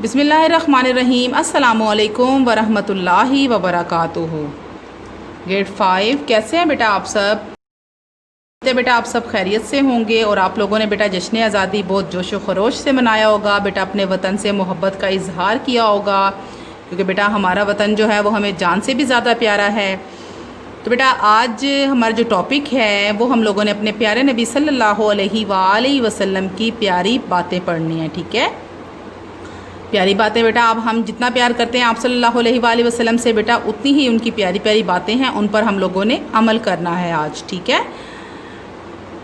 بسم اللہ الرحمن الرحیم۔ السلام علیکم ورحمۃ اللہ وبرکاتہ۔ گریڈ 5 کیسے ہیں بیٹا آپ سب؟ بیٹا آپ سب خیریت سے ہوں گے اور آپ لوگوں نے بیٹا جشن آزادی بہت جوش و خروش سے منایا ہوگا، بیٹا اپنے وطن سے محبت کا اظہار کیا ہوگا، کیونکہ بیٹا ہمارا وطن جو ہے وہ ہمیں جان سے بھی زیادہ پیارا ہے۔ تو بیٹا آج ہمارا جو ٹاپک ہے وہ ہم لوگوں نے اپنے پیارے نبی صلی اللہ علیہ وآلہ وسلم کی پیاری باتیں پڑھنی ہیں، ٹھیک ہے؟ پیاری باتیں بیٹا اب ہم جتنا پیار کرتے ہیں آپ صلی اللہ علیہ وآلہ وسلم سے بیٹا اتنی ہی ان کی پیاری پیاری باتیں ہیں، ان پر ہم لوگوں نے عمل کرنا ہے آج، ٹھیک ہے؟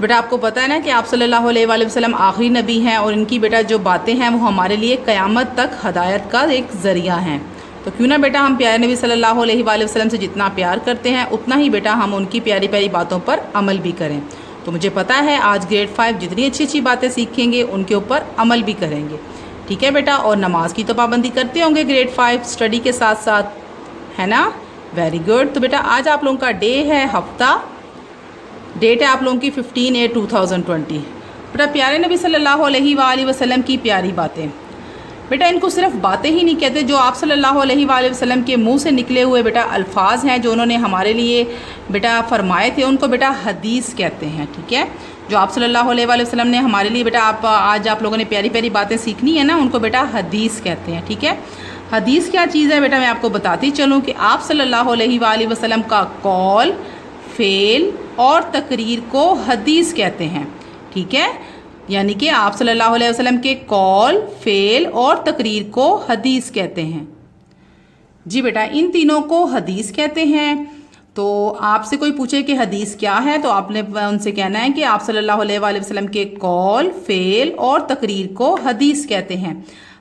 بیٹا آپ کو پتہ ہے نا کہ آپ صلی اللہ علیہ وآلہ وسلم آخری نبی ہیں اور ان کی بیٹا جو باتیں ہیں وہ ہمارے لیے قیامت تک ہدایت کا ایک ذریعہ ہیں۔ تو کیوں نہ بیٹا ہم پیارے نبی صلی اللہ علیہ وآلہ وسلم سے جتنا پیار کرتے ہیں اتنا ہی بیٹا ہم ان کی پیاری پیاری باتوں پر عمل بھی کریں۔ تو مجھے پتہ ہے آج گریڈ 5 جتنی اچھی اچھی باتیں سیکھیں گے ان کے اوپر عمل بھی کریں گے، ٹھیک ہے بیٹا؟ اور نماز کی تو پابندی کرتے ہوں گے گریڈ 5 اسٹڈی کے ساتھ ساتھ، ہے نا؟ Very good. تو بیٹا آج آپ لوگوں کا ڈے ہے، ہفتہ ڈیٹ ہے آپ لوگوں کی 15/8/2020۔ بیٹا پیارے نبی صلی اللہ علیہ وآلہ وسلم کی پیاری باتیں، بیٹا ان کو صرف باتیں ہی نہیں کہتے، جو آپ صلی اللہ علیہ وآلہ وسلم کے منہ سے نکلے ہوئے بیٹا الفاظ ہیں جو انہوں نے ہمارے لیے بیٹا فرمائے تھے ان کو بیٹا حدیث کہتے ہیں، ٹھیک ہے؟ جو آپ صلی اللہ علیہ وآلہ وسلم نے ہمارے لیے بیٹا آج آپ لوگوں نے پیاری پیاری باتیں سیکھنی ہے نا، ان کو بیٹا حدیث کہتے ہیں، ٹھیک ہے؟ حدیث کیا چیز ہے بیٹا میں آپ کو بتاتی چلوں کہ آپ صلی اللہ علیہ وآلہ وسلم کا قول، فعل اور تقریر کو حدیث کہتے ہیں، ٹھیک ہے؟ یعنی کہ آپ صلی اللہ علیہ وسلم کے قول، فعل اور تقریر کو حدیث کہتے ہیں۔ جی بیٹا ان تینوں کو حدیث کہتے ہیں۔ تو آپ سے کوئی پوچھے کہ حدیث کیا ہے تو آپ نے ان سے کہنا ہے کہ آپ صلی اللہ علیہ وآلہ وسلم کے قول، فعل اور تقریر کو حدیث کہتے ہیں۔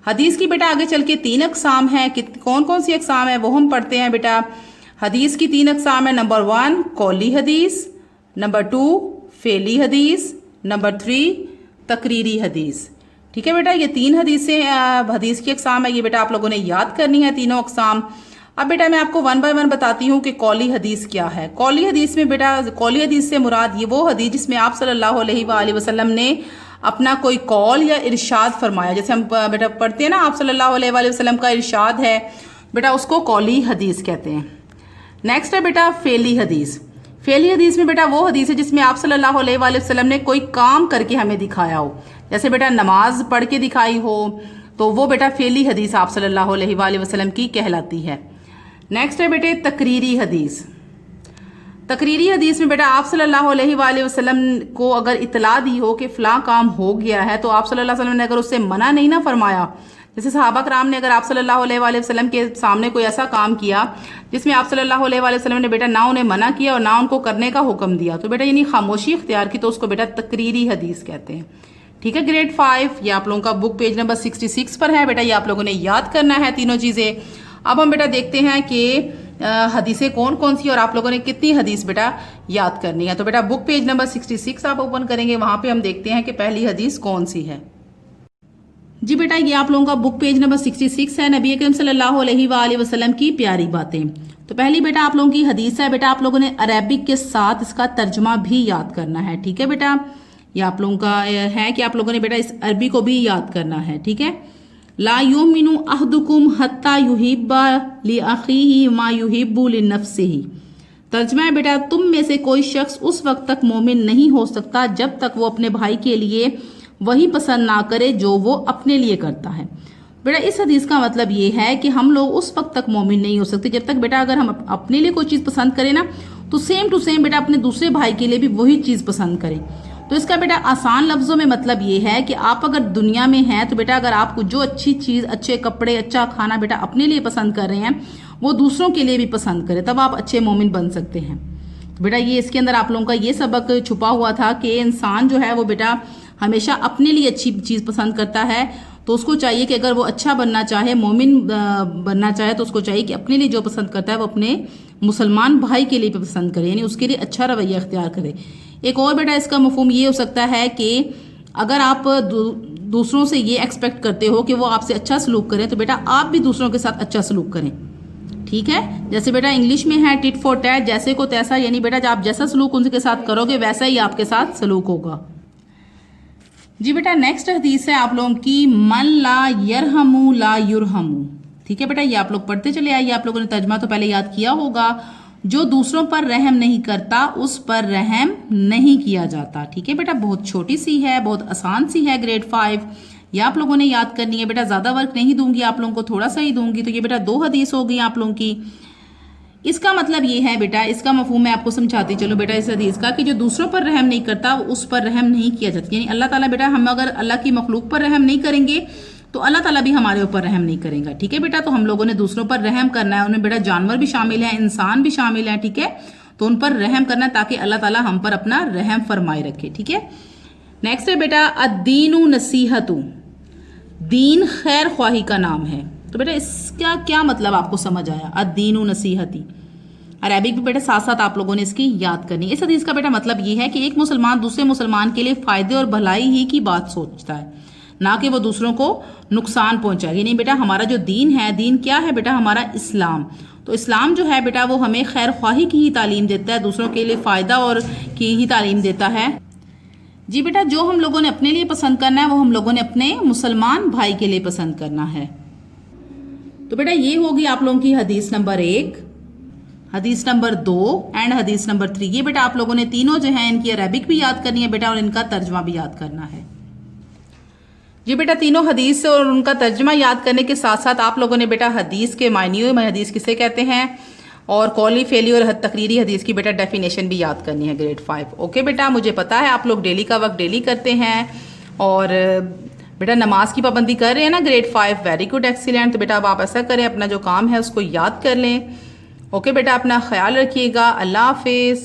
حدیث کی بیٹا آگے چل کے 3 اقسام ہیں، کون کون سی اقسام ہیں وہ ہم پڑھتے ہیں بیٹا۔ حدیث کی 3 اقسام ہیں، نمبر 1 قولی حدیث، نمبر 2 فعلی حدیث، نمبر 3 تقریری حدیث، ٹھیک ہے بیٹا؟ یہ 3 حدیث کی اقسام ہے، یہ بیٹا آپ لوگوں نے یاد کرنی ہے تینوں اقسام۔ اب بیٹا میں آپ کو 1 بائی 1 بتاتی ہوں کہ قولی حدیث کیا ہے۔ قولی حدیث میں بیٹا قولی حدیث سے مراد یہ وہ حدیث جس میں آپ صلی اللہ علیہ وآلہ وسلم نے اپنا کوئی قول یا ارشاد فرمایا، جیسے ہم بیٹا پڑھتے ہیں نا آپ صلی اللہ علیہ وآلہ وسلم کا ارشاد ہے بیٹا، اس کو قولی حدیث کہتے ہیں۔ نیکسٹ ہے بیٹا فعلی حدیث۔ فعلی حدیث میں بیٹا وہ حدیث ہے جس میں آپ صلی اللہ علیہ وآلہ وسلم نے کوئی کام کر کے ہمیں دکھایا ہو، جیسے بیٹا نماز پڑھ کے دکھائی ہو، تو وہ بیٹا فعلی حدیث آپ صلی اللہ علیہ وآلہ وسلم کی کہلاتی ہے۔ نیکسٹ ہے بیٹے تقریری حدیث۔ تقریری حدیث میں بیٹا آپ صلی اللہ علیہ وآلہ وسلم کو اگر اطلاع دی ہو کہ فلاں کام ہو گیا ہے تو آپ صلی اللہ علیہ وسلم نے اگر اس سے منع نہیں نہ فرمایا، جیسے صحابہ کرام نے اگر آپ صلی اللہ علیہ وآلہ وسلم کے سامنے کوئی ایسا کام کیا جس میں آپ صلی اللہ علیہ وآلہ وسلم نے بیٹا نہ انہیں منع کیا اور نہ ان کو کرنے کا حکم دیا، تو بیٹا یعنی خاموشی اختیار کی، تو اس کو بیٹا تقریری حدیث کہتے ہیں، ٹھیک ہے؟ گریڈ 5 یہ آپ لوگوں کا بک پیج نمبر 66 پر ہے بیٹا، یہ آپ لوگوں نے یاد کرنا ہے تینوں چیزیں۔ اب ہم بیٹا دیکھتے ہیں کہ حدیثیں کون کون سی اور آپ لوگوں نے کتنی حدیث بیٹا یاد کرنی ہے۔ تو بیٹا بک پیج نمبر 66 آپ اوپن کریں گے، وہاں پہ ہم دیکھتے ہیں کہ پہلی حدیث کون سی ہے۔ جی بیٹا یہ آپ لوگوں کا بک پیج نمبر 66 ہے، نبی اکرم صلی اللہ علیہ وآلہ وسلم کی پیاری باتیں۔ تو پہلی بیٹا آپ لوگوں کی حدیث ہے بیٹا، آپ لوگوں نے عربک کے ساتھ اس کا ترجمہ بھی یاد کرنا ہے، ٹھیک ہے بیٹا؟ یہ آپ لوگوں کا ہے کہ آپ لوگوں نے بیٹا اس عربی کو بھی یاد کرنا ہے، ٹھیک ہے؟ لا یؤمن احدکم حتی یحب لاخیہ ما یحب لنفسہ۔ ترجمہ ہے بیٹا تم میں سے کوئی شخص اس وقت تک مومن نہیں ہو سکتا جب تک وہ اپنے بھائی کے لیے وہی پسند نہ کرے جو وہ اپنے لیے کرتا ہے۔ بیٹا اس حدیث کا مطلب یہ ہے کہ ہم لوگ اس وقت تک مومن نہیں ہو سکتے جب تک بیٹا اگر ہم اپنے لیے کوئی چیز پسند کریں نا تو سیم ٹو سیم بیٹا اپنے دوسرے بھائی کے لیے بھی وہی چیز پسند کریں۔ تو اس کا بیٹا آسان لفظوں میں مطلب یہ ہے کہ آپ اگر دنیا میں ہیں تو بیٹا اگر آپ کو جو اچھی چیز، اچھے کپڑے، اچھا کھانا بیٹا اپنے لیے پسند کر رہے ہیں وہ دوسروں کے لیے بھی پسند کریں، تب آپ اچھے مومن بن سکتے ہیں۔ تو بیٹا یہ اس کے اندر آپ لوگوں کا یہ سبق چھپا ہوا تھا کہ انسان جو ہے وہ بیٹا ہمیشہ اپنے لیے اچھی چیز پسند کرتا ہے، تو اس کو چاہیے کہ اگر وہ اچھا بننا چاہے، مومن بننا چاہے، تو اس کو چاہیے کہ اپنے لیے جو پسند کرتا ہے وہ اپنے مسلمان بھائی کے لیے پسند کرے، یعنی اس کے لیے اچھا رویہ اختیار کرے۔ ایک اور بیٹا اس کا مفہوم یہ ہو سکتا ہے کہ اگر آپ دوسروں سے یہ ایکسپیکٹ کرتے ہو کہ وہ آپ سے اچھا سلوک کریں تو بیٹا آپ بھی دوسروں کے ساتھ اچھا سلوک کریں، ٹھیک ہے؟ جیسے بیٹا انگلش میں ہے ٹٹ فور ٹیٹ، جیسے کو تیسا، یعنی بیٹا آپ جیسا سلوک ان کے ساتھ کرو گے ویسا ہی آپ کے ساتھ سلوک ہوگا۔ جی بیٹا نیکسٹ حدیث ہے آپ لوگوں کی من لا یرحمو لا یرحمو. ٹھیک ہے بیٹا، یہ آپ لوگ پڑھتے چلے آئیے. آپ لوگوں نے ترجمہ تو پہلے یاد کیا ہوگا. جو دوسروں پر رحم نہیں کرتا اس پر رحم نہیں کیا جاتا. ٹھیک ہے بیٹا، بہت چھوٹی سی ہے، بہت آسان سی ہے. گریڈ 5 یہ آپ لوگوں نے یاد کرنی ہے بیٹا. زیادہ ورک نہیں دوں گی آپ لوگوں کو، تھوڑا سا ہی دوں گی. تو یہ بیٹا 2 حدیث ہو گئی آپ لوگوں کی. اس کا مطلب یہ ہے بیٹا، اس کا مفہوم میں آپ کو سمجھاتی چلو بیٹا اس حدیث کا، کہ جو دوسروں پر رحم نہیں کرتا اس پر رحم نہیں کیا جاتا. یعنی اللہ تعالیٰ بیٹا، ہم اگر اللہ کی مخلوق پر رحم نہیں کریں گے تو اللہ تعالیٰ بھی ہمارے اوپر رحم نہیں کرے گا. ٹھیک ہے بیٹا، تو ہم لوگوں نے دوسروں پر رحم کرنا ہے. ان میں بیٹا جانور بھی شامل ہیں، انسان بھی شامل ہیں. ٹھیک ہے، تو ان پر رحم کرنا ہے تاکہ اللہ تعالیٰ ہم پر اپنا رحم فرمائے رکھے. ٹھیک ہے، نیکسٹ ہے بیٹا الدین نصیحت. دین خیر خواہی کا نام ہے. تو بیٹا اس کا کیا مطلب آپ کو سمجھ آیا؟ الدین نصیحتی عربک بھی بیٹا ساتھ ساتھ آپ لوگوں نے اس کی یاد کرنی ہے. اس حدیث کا بیٹا مطلب یہ ہے کہ ایک مسلمان دوسرے مسلمان کے لیے فائدے اور بھلائی ہی کی بات سوچتا ہے، نہ کہ وہ دوسروں کو نقصان پہنچائے. یعنی بیٹا ہمارا جو دین ہے، دین کیا ہے بیٹا؟ ہمارا اسلام. تو اسلام جو ہے بیٹا وہ ہمیں خیر خواہی کی ہی تعلیم دیتا ہے، دوسروں کے لیے فائدہ اور کی ہی تعلیم دیتا ہے. جی بیٹا، جو ہم لوگوں نے اپنے لیے پسند کرنا ہے وہ ہم لوگوں نے اپنے مسلمان بھائی کے لیے پسند کرنا ہے. تو بیٹا یہ ہوگی آپ لوگوں کی حدیث نمبر 1، حدیث نمبر 2 اینڈ حدیث نمبر 3. یہ بیٹا آپ لوگوں نے تینوں جو ہیں ان کی عربک بھی یاد کرنی ہے بیٹا، اور ان کا ترجمہ بھی یاد کرنا ہے. جی بیٹا تینوں حدیث اور ان کا ترجمہ یاد کرنے کے ساتھ ساتھ آپ لوگوں نے بیٹا حدیث کے معنی، حدیث کسے کہتے ہیں، اور قولی فعلی اور تقریری حدیث کی بیٹا ڈیفینیشن بھی یاد کرنی ہے گریڈ 5. اوکے بیٹا، مجھے پتا ہے آپ لوگ ڈیلی کا وقت ڈیلی کرتے ہیں اور بیٹا نماز کی پابندی کر رہے ہیں نا. Grade 5 very good, excellent. تو بیٹا اب آپ ایسا کریں، اپنا جو کام ہے اس کو یاد کر لیں. اوکے بیٹا، اپنا خیال رکھیے گا. اللہ حافظ.